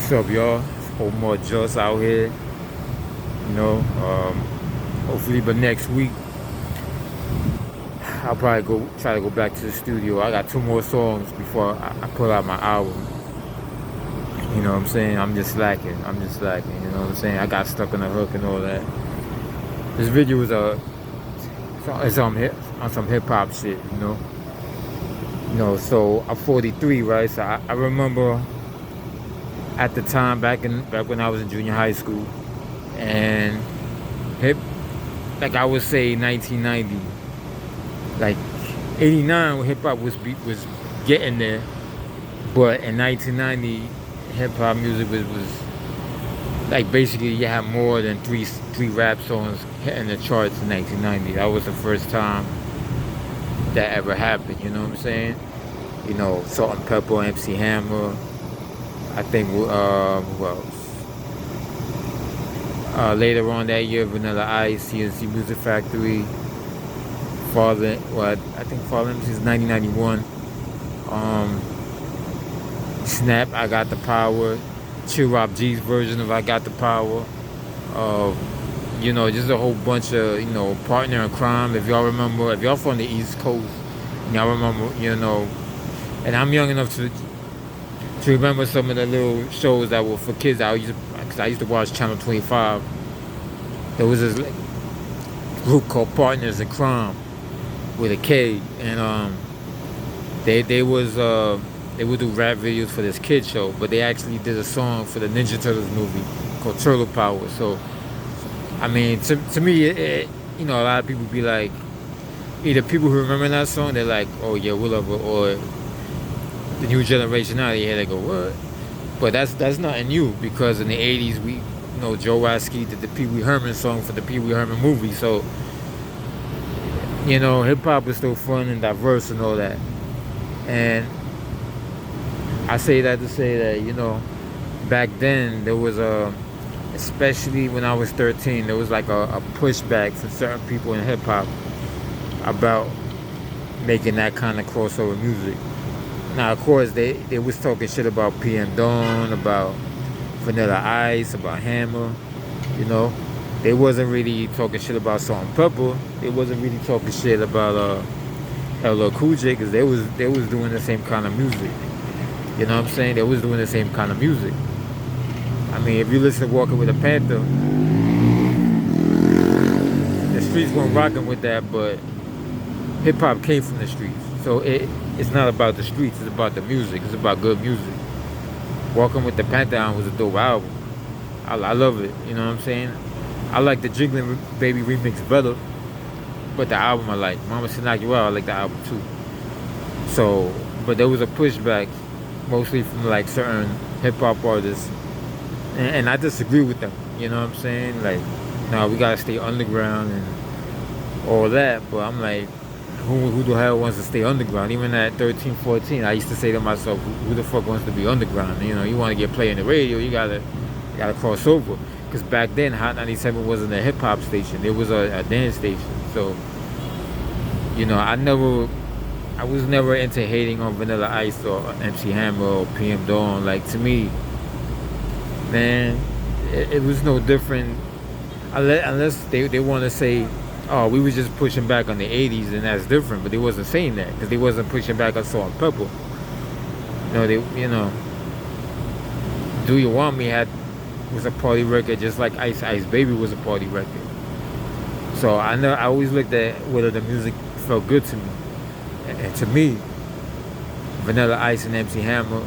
What's up, y'all? Whole more just out here, hopefully, but next week I'll probably try to go back to the studio. I got two more songs before I put out my album. You know what I'm saying? I'm just slacking. You know what I'm saying? I got stuck on the hook and all that. This video was it's on some hip hop shit. So I'm 43, right? So I remember at the time back when I was in junior high school, and hip like I would say 1990, like 89, hip hop was getting there, but in 1990, hip hop music was like basically you had more than three rap songs hitting the charts in 1990. That was the first time that ever happened. You know what I'm saying? Salt and Pepper, MC Hammer. I think who else? Later on that year, Vanilla Ice, CNC Music Factory, I think Fallen is 1991. Snap, I Got the Power. Chill Rob G's version of I Got the Power. Just a whole bunch of, Partner in Crime. If y'all remember, if y'all from the East Coast, y'all remember, and I'm young enough to remember some of the little shows that were for kids. Cause I used to watch Channel 25. There was this group called Partners in Crime with a K, and they would do rap videos for this kid show, but they actually did a song for the Ninja Turtles movie called Turtle Power. So, I mean, to me, a lot of people be like, either people who remember that song, they're like, oh yeah, we love it, or the new generation now, they go, what? But that's nothing new, because in the 80s, Joe Waskey did the Pee Wee Herman song for the Pee Wee Herman movie. So, hip hop is still fun and diverse and all that. And I say that to say that, back then there was especially when I was 13, there was like a pushback for certain people in hip hop about making that kind of crossover music. Now, of course, they was talking shit about PM Dawn, about Vanilla Ice, about Hammer, They wasn't really talking shit about Salt and Pepper. They wasn't really talking shit about LL Cool J, because they was doing the same kind of music. You know what I'm saying? They was doing the same kind of music. I mean, if you listen to Walking with a Panther, the streets weren't rocking with that, but hip hop came from the streets. So it's not about the streets, it's about the music. It's about good music. Walking with the Panther was a dope album. I love it, you know what I'm saying? I like the Jiggling Baby remix better, but the album I like. Mama Said Knock You Out, I like the album too. So, but there was a pushback, mostly from like certain hip hop artists, and I disagree with them, you know what I'm saying? Like, no, we gotta stay underground and all that, but I'm like, who the hell wants to stay underground? Even at 13, 14, I used to say to myself, who the fuck wants to be underground? You want to get played in the radio, you gotta cross over. Because back then, Hot 97 wasn't a hip hop station; it was a dance station. So, I was never into hating on Vanilla Ice or MC Hammer or PM Dawn. Like, to me, man, it was no different, unless they want to say, oh, we was just pushing back on the 80s, and that's different. But they wasn't saying that, because they wasn't pushing back on Salt and Pepper. Do You Want Me was a party record, just like Ice Ice Baby was a party record. So I always looked at whether the music felt good to me. And to me, Vanilla Ice and MC Hammer,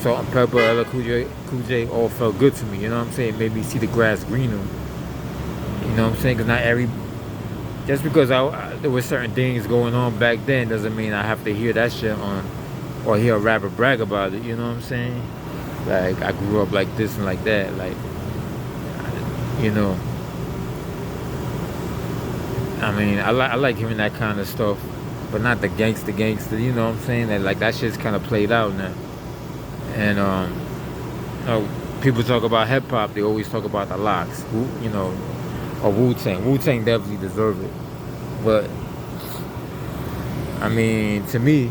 Salt and Pepper, LL Cool J all felt good to me. You know what I'm saying? Made me see the grass greener. You know what I'm saying? Because just because there were certain things going on back then doesn't mean I have to hear that shit or hear a rapper brag about it. You know what I'm saying? Like, I grew up like this and like that. Like, I mean, I like hearing that kind of stuff, but not the gangster. You know what I'm saying? That shit's kind of played out now. And people talk about hip hop, they always talk about the Locks, or Wu-Tang. Wu-Tang definitely deserve it. But, I mean, to me,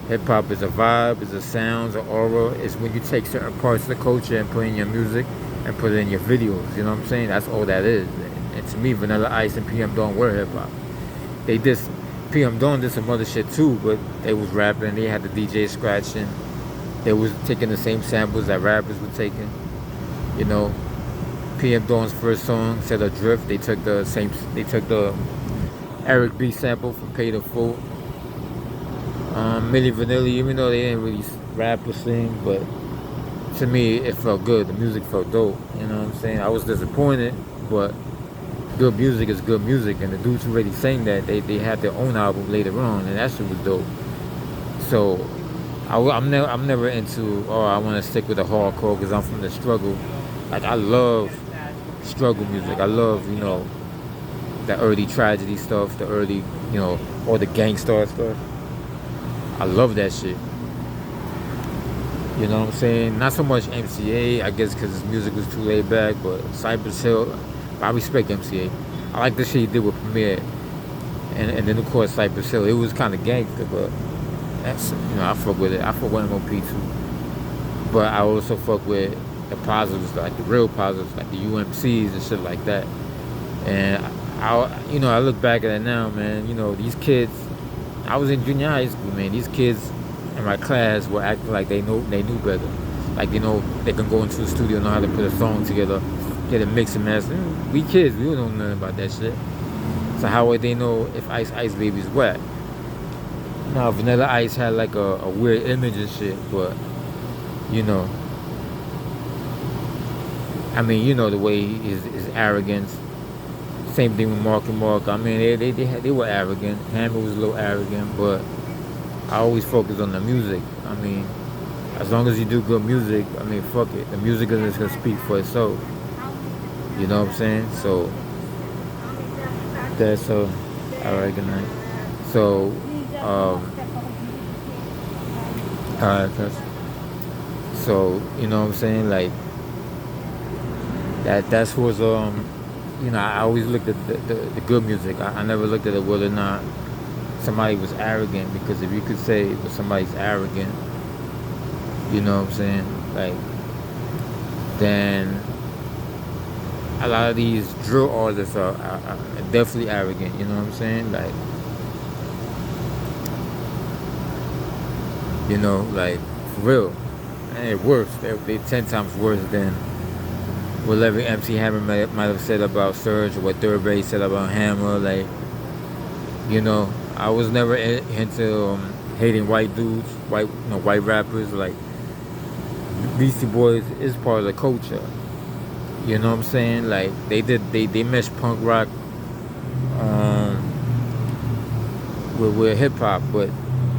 Hip hop is a vibe, it's a sound, it's an aura. It's when you take certain parts of the culture and put it in your music and put it in your videos. You know what I'm saying? That's all that is. And to me, Vanilla Ice and PM Dawn were hip hop. They just PM Dawn did some other shit too, but they was rapping. They had the DJ scratching. They was taking the same samples that rappers were taking. You know, PM Dawn's first song, Set Adrift. They took the same. They took the Eric B sample from Pay the Fool. Milli Vanilli, even though they didn't really rap or sing, but to me it felt good. The music felt dope. You know what I'm saying? I was disappointed, but good music is good music, and the dudes who already sang that, they had their own album later on, and that shit was dope. So I'm never into, oh, I want to stick with the hardcore because I'm from the struggle. Like, I love struggle music. I love, the early tragedy stuff, the early, all the gangsta stuff. I love that shit. You know what I'm saying? Not so much MCA, I guess, because his music was too laid back, but Cypress Hill, I respect MCA. I like the shit he did with Premier, and then of course Cypress Hill. It was kind of gangster, but that's, I fuck with it. I fuck with MOP too, but I also fuck with the positives, like the real positives, like the UMCs and shit like that. And I look back at it now, man. These kids. I was in junior high school, man. These kids in my class were acting like they knew better. Like, they can go into the studio, know how to put a song together, get a mix and master. We kids, we don't know nothing about that shit. So how would they know if Ice Baby's whack? Now, Vanilla Ice had like a weird image and shit, but I mean, the way his arrogance. Same thing with Mark and Mark. I mean, they were arrogant. Hammer was a little arrogant, but I always focus on the music. I mean, as long as you do good music, I mean, fuck it. The music is gonna speak for itself. You know what I'm saying? So that's alright, good night. So alright, so you know what I'm saying? Like that's was I always looked at the good music. I never looked at it whether or not somebody was arrogant, because if you could say that somebody's arrogant, you know what I'm saying? Like, then a lot of these drill artists are definitely arrogant, you know what I'm saying? Like, like, for real. And they're worse. They're 10 times worse than whatever MC Hammer might have said about Surge, or what Third Base said about Hammer. Like, I was never into hating white dudes, white rappers. Like, Beastie Boys is part of the culture. You know what I'm saying? Like, they meshed punk rock with hip hop, but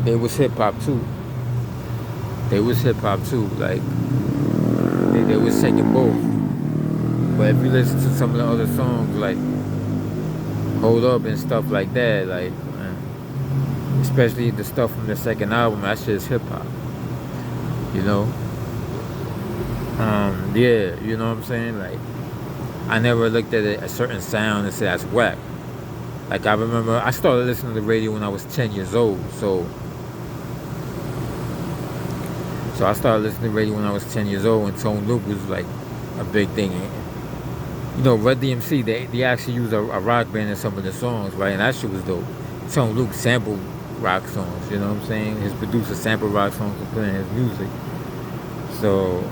they was hip hop too. Like, they was taking both. But if you listen to some of the other songs, like Hold Up and stuff like that, like, especially the stuff from the second album, that shit is hip hop. Yeah, you know what I'm saying? Like, I never looked at a certain sound and said that's whack. Like, I remember I started listening to the radio when I was 10 years old, so I started listening to the radio when I was 10 years old, and Tone Loc was like a big thing. Red DMC, they actually used a rock band in some of the songs, right? And that shit was dope. Tone Loc sampled rock songs, you know what I'm saying? His producer sampled rock songs and put in his music. So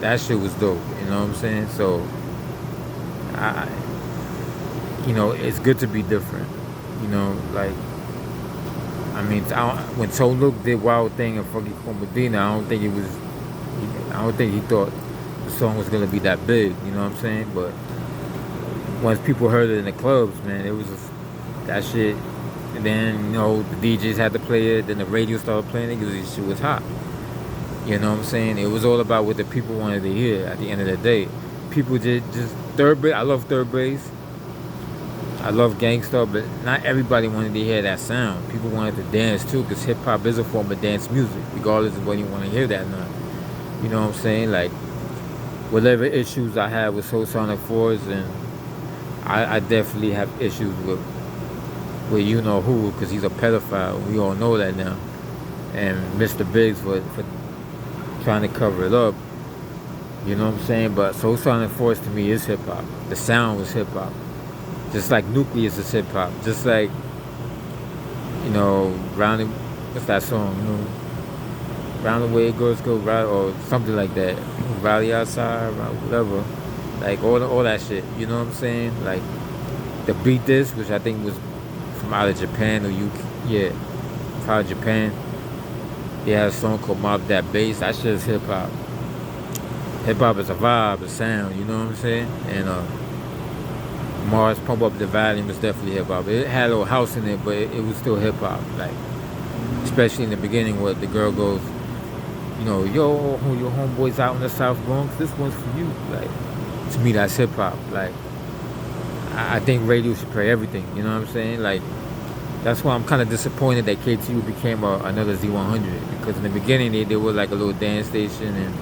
that shit was dope, you know what I'm saying? So it's good to be different. Like, I mean, when Tone Loc did Wild Thing and Funky Cold Medina, I don't think he thought the song was gonna be that big, you know what I'm saying? But once people heard it in the clubs, man, it was that shit. And then, the DJs had to play it, then the radio started playing it because this shit was hot. You know what I'm saying? It was all about what the people wanted to hear at the end of the day. People just Third Base. I love Third Base. I love gangsta, but not everybody wanted to hear that sound. People wanted to dance too, because hip hop is a form of dance music, regardless of whether you want to hear that or not. You know what I'm saying? Like, whatever issues I have with Soul Sonic Force, and I definitely have issues with you know who, because he's a pedophile. We all know that now. and Mr. Biggs for trying to cover it up. You know what I'm saying? But Soul Sonic Force to me is hip hop. The sound was hip hop. Just like Nucleus is hip hop. Just like, round the, what's that song? Round the way girls go right or something like that. Rally outside, whatever. Like all that shit. You know what I'm saying? Like the Beat This, which I think was from out of Japan or UK. Yeah, from out of Japan. They had a song called Mob That Bass. That shit is hip hop. Hip hop is a vibe, a sound. You know what I'm saying? And Mars Pump Up the Volume was definitely hip hop. It had a little house in it, but it was still hip hop. Like, especially in the beginning where the girl goes, yo, your homeboys out in the South Bronx, this one's for you. Like, to me, that's hip hop. Like, I think radio should play everything. You know what I'm saying? Like, that's why I'm kind of disappointed that KTU became another Z100, because in the beginning they were like a little dance station,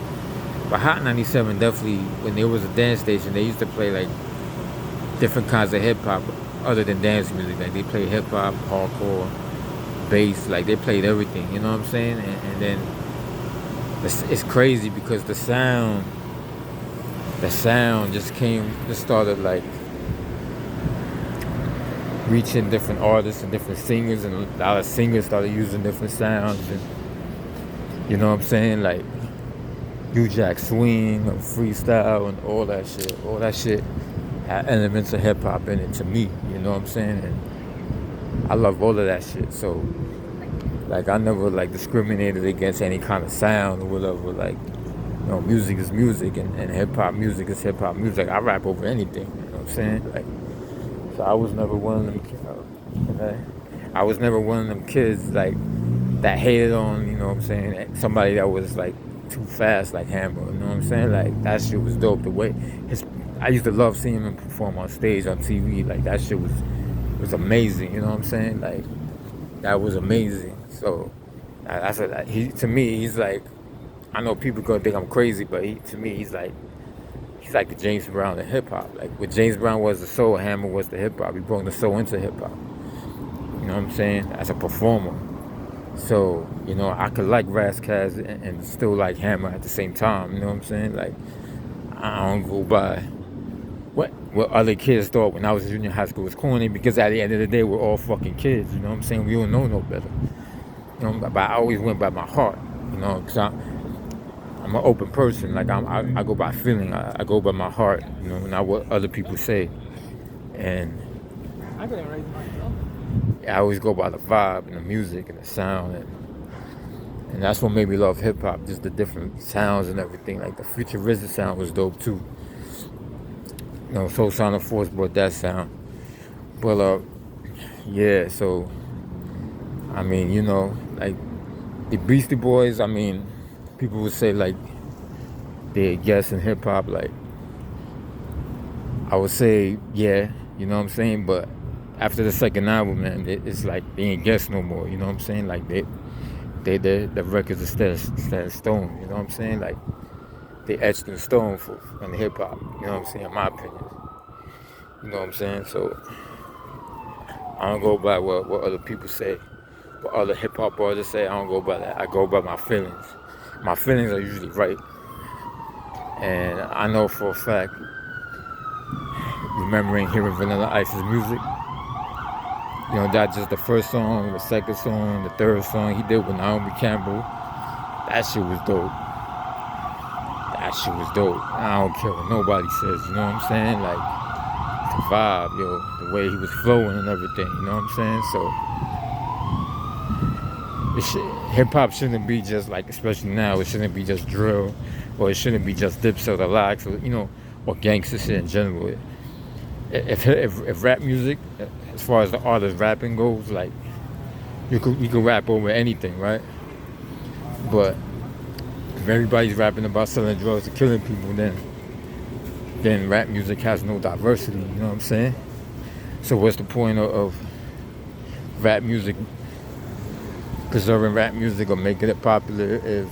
but Hot 97 definitely, when there was a dance station, they used to play like different kinds of hip hop other than dance music. Like they played hip hop, hardcore, bass, like they played everything. You know what I'm saying? And then it's crazy because the sound just started like reaching different artists and different singers, and a lot of singers started using different sounds, and you know what I'm saying, like New Jack Swing and freestyle and all that shit had elements of hip hop in it to me, you know what I'm saying, and I love all of that shit. So like I never like discriminated against any kind of sound or whatever. Like, music is music, and hip hop music is hip hop music. I rap over anything, you know what I'm saying? Like, so I was never one of them. I was never one of them kids like that hated on, you know what I'm saying, somebody that was like too fast like Hammer. You know what I'm saying? Like that shit was dope. The way I used to love seeing him perform on stage on TV. Like that shit was amazing. You know what I'm saying? Like that was amazing. So I said to me he's like, I know people gonna think I'm crazy, but to me he's like the James Brown of hip hop. Like what James Brown was the soul, Hammer was the hip hop. He brought the soul into hip hop. You know what I'm saying? As a performer. So, I could like Ras Kass and still like Hammer at the same time. You know what I'm saying? Like, I don't go by what other kids thought when I was in junior high school was corny, because at the end of the day, we're all fucking kids. You know what I'm saying? We don't know no better. But I always went by my heart. Because I'm an open person. Like I go by feeling. I go by my heart. Not what other people say. And I couldn't raise myself. I always go by the vibe and the music and the sound, and that's what made me love hip hop. Just the different sounds and everything. Like the futuristic sound was dope too. Soul Sonic Force brought that sound. But yeah. So I mean, like the Beastie Boys. I mean, people would say like they're guessing hip hop. Like I would say, yeah. You know what I'm saying? But after the second album, man, it's like they ain't guess no more. You know what I'm saying? Like the records are set in stone. You know what I'm saying? Like they etched in stone in hip hop. You know what I'm saying? In my opinion. You know what I'm saying? So I don't go by what other people say, what other hip hop artists say. I don't go by that. I go by my feelings. My feelings are usually right, and I know for a fact. Remembering hearing Vanilla Ice's music. Not just the first song, the second song, the third song he did with Naomi Campbell. That shit was dope. I don't care what nobody says, you know what I'm saying? Like, the vibe, the way he was flowing and everything, you know what I'm saying? So, hip-hop shouldn't be just like, especially now, it shouldn't be just drill, or it shouldn't be just Dipset or Lox, or gangster shit in general. If rap music, as far as the artist rapping goes, like you could rap over anything, right? But if everybody's rapping about selling drugs or killing people, then rap music has no diversity. You know what I'm saying? So what's the point of rap music, preserving rap music or making it popular if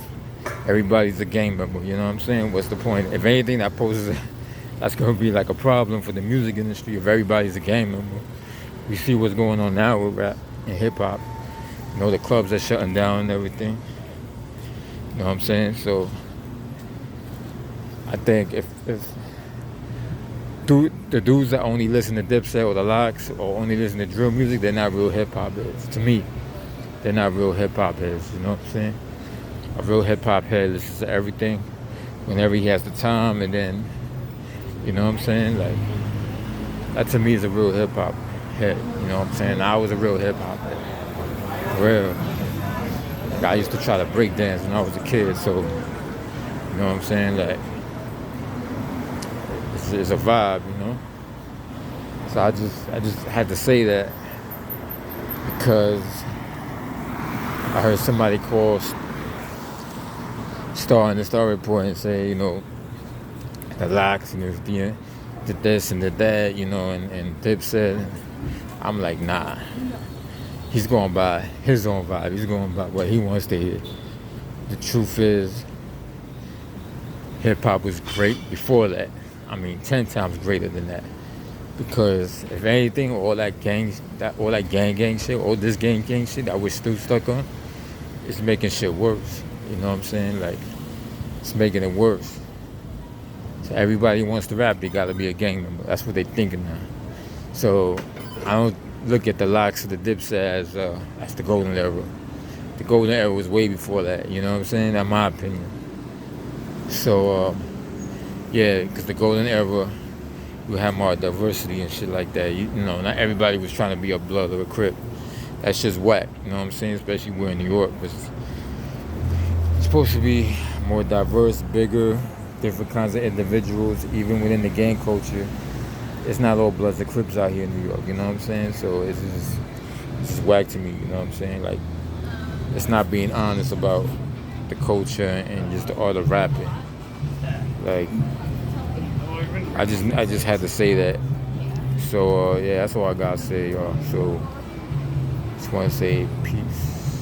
everybody's a gang member? You know what I'm saying? What's the point? If anything, that's going to be like a problem for the music industry if everybody's a gang member. We see what's going on now with rap and hip hop. You know, the clubs are shutting down and everything. You know what I'm saying? So I think if the dudes that only listen to Dipset or the Locks or only listen to drill music, they're not real hip hop heads. To me, they're not real hip hop heads. You know what I'm saying? A real hip hop head listens to everything whenever he has the time, and then, you know what I'm saying? Like, that to me is a real hip hop head. You know what I'm saying? I was a real hip hop head. For real. Like, I used to try to break dance when I was a kid, so, you know what I'm saying? Like, it's a vibe, you know? So I just had to say that because I heard somebody call Star in the Star Report and say, you know, the Locks and the this and the that, you know, and Dipset. I'm like, nah. He's going by his own vibe. He's going by what he wants to hear. The truth is, hip hop was great before that. I mean, 10 times greater than that. Because if anything, all that gang shit, all this gang shit that we're still stuck on, it's making shit worse. You know what I'm saying? Like, it's making it worse. So everybody wants to rap, they gotta be a gang member. That's what they thinking now. So I don't look at the Locks or the Dipset as the golden era. The golden era was way before that. You know what I'm saying? That's my opinion. So yeah, because the golden era, we had more diversity and shit like that. You know, not everybody was trying to be a blood or a crip. That's just whack. You know what I'm saying? Especially we're in New York. It's supposed to be more diverse, bigger, different kinds of individuals, even within the gang culture. It's not all Bloods and Crips out here in New York, you know what I'm saying? So it's just whack to me, you know what I'm saying? Like, it's not being honest about the culture and just the art of rapping. Like, I just had to say that. So yeah, that's all I gotta say, y'all. So just wanna say peace.